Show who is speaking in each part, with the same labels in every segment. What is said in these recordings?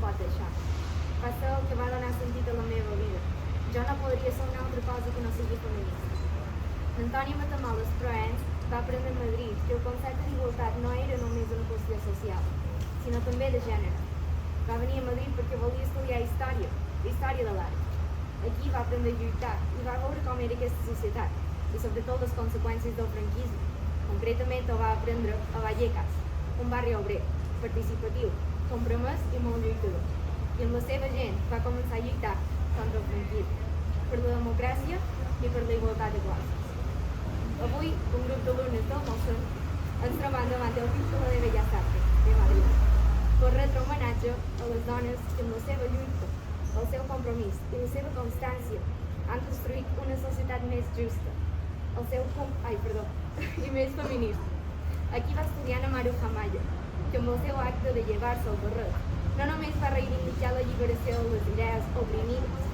Speaker 1: pot deixar. Va ser el que va donar sentit a la meva vida. Jo no podria ser una altra cosa que no sigui feminista. L'Antònia Matamoles Proens va aprendre a Madrid que el concepte d'igualtat no era només una qüestió social, sinó també de gènere. Va venir a Madrid perquè volia estudiar història de l'art. Aquí va aprendre a lluitar i va veure com era aquesta societat i sobretot les conseqüències del franquisme. Concretament ho va aprendre a Vallecas, un barri obrer, participatiu, compromès i molt lluitador. I amb la seva gent va començar a lluitar contra el franquisme, per la democràcia i per la igualtat de classes. Avui, un grup d'alumnes del Molson ens trobem davant del Círculo de Bellas Artes de Madrid per retre homenatge a les dones que amb la seva lluita, el seu compromís i la seva constància han construït una societat més justa, i més feminista. Aquí va estudiar Ana Maruja Maya, que amb el seu acte de llevar-se el barret no només va reivindicar l'alliberació de les idees oprimides,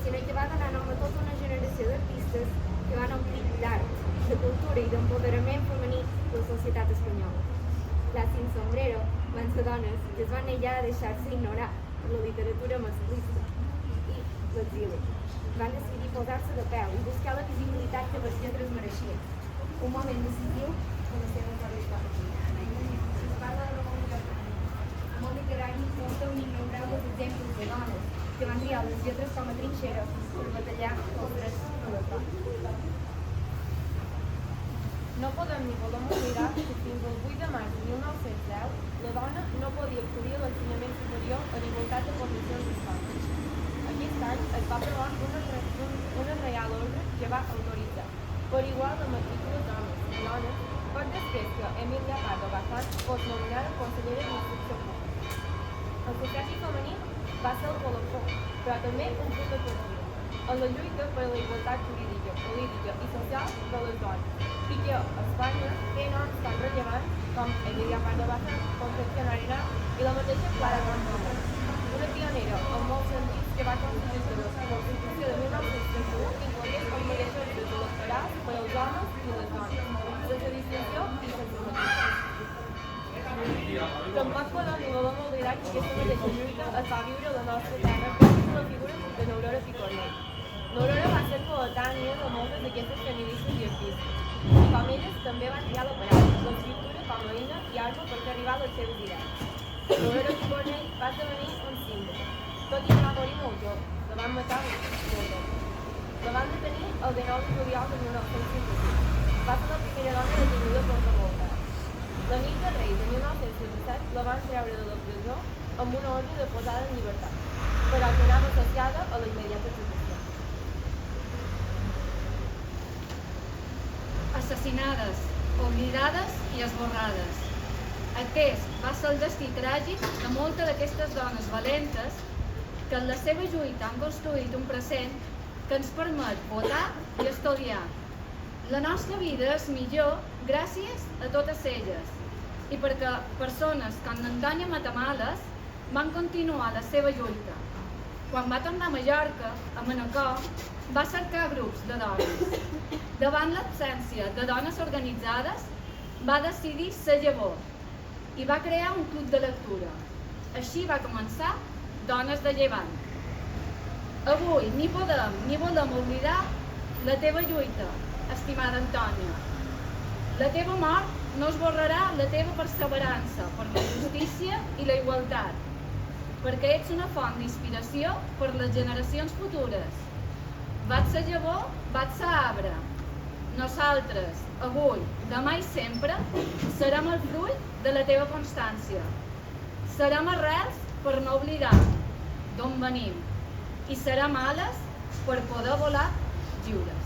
Speaker 1: sinó que va donar nom a tota una generació d'artistes que van omplir d'art, de cultura i d'empoderament femení la societat espanyola. Les Sin Sombrero van ser dones que es van negar a deixar-se ignorar per la literatura masclista i l'exili. Van decidir posar-se de peu i buscar la visibilitat que les lletres mereixien. Un moment decisiu en la seva trajectòria. Es parla de el món literari mostra un innombrables exemples de dones que van triar les lletres com a trinxera per batallar els drets de les dones.
Speaker 2: No podem ni volem oblidar que fins al 8 de març de 1910 la dona no podia accedir a l'ensenyament superior en igualtat de condicions històriques. Aquest any es va aprovar una reial ordre que va autoritzar per igual la matrícula d'homes i dones poc després que Emília Pardo Bazán fos nomenada consellera d'Instrucció Pública. El sufragi femení va ser el colofó, però també un punt de partida en la lluita per la igualtat jurídica, política i social de les dones, i que a Espanya té noms tan rellevants com Emília Pardo Bazán, Concepción Arenal i la mateixa Clara Campoamor, una pionera en molts sentits que va aconseguir que la Constitució de 1931 inclogués com mateixos drets electorals per als homes i les dones, sense distinció i sense matisos. Tampoc podem ni volem oblidar que aquesta mateixa lluita es va viure a la nostra terra gràcies a la figura de n'Aurora Picornell. N'Aurora va ser coetània de moltes d'aquestes feministes i artistes, i com elles també van triar la paraula, l'escriptura com a eina i arma per fer arribar les seves idees. N'Aurora Picornell va esdevenir un símbol, tot i que va morir molt jove, la van matar molt jove. La van detenir el 19 de juliol de 1955. Va ser la primera dona detenuda per revolta. La nit de Reis de 1917 la van treure de la presó amb una ordre de posada en llibertat, però que anava associada a la immediata execució.
Speaker 3: Assassinades, oblidades i esborrades. Aquest va ser el destí tràgic de moltes d'aquestes dones valentes que en la seva lluita han construït un present que ens permet votar i estudiar. La nostra vida és millor gràcies a totes elles i perquè persones com l'Antònia Matamoles van continuar la seva lluita. Quan va tornar a Mallorca, a Manacor, va cercar grups de dones. Davant l'absència de dones organitzades, va decidir ser llavor i va crear un club de lectura. Així va començar Dones de Llevant. Avui ni podem ni volem oblidar la teva lluita, estimada Antònia. La teva mort no esborrarà la teva perseverança per la justícia i la igualtat, perquè ets una font d'inspiració per les generacions futures. Vaig ser llavor, vaig ser arbre. Nosaltres, avui, demà i sempre, serem el fruit de la teva constància. Serem arrels per no oblidar d'on venim i serem ales per poder volar lliures.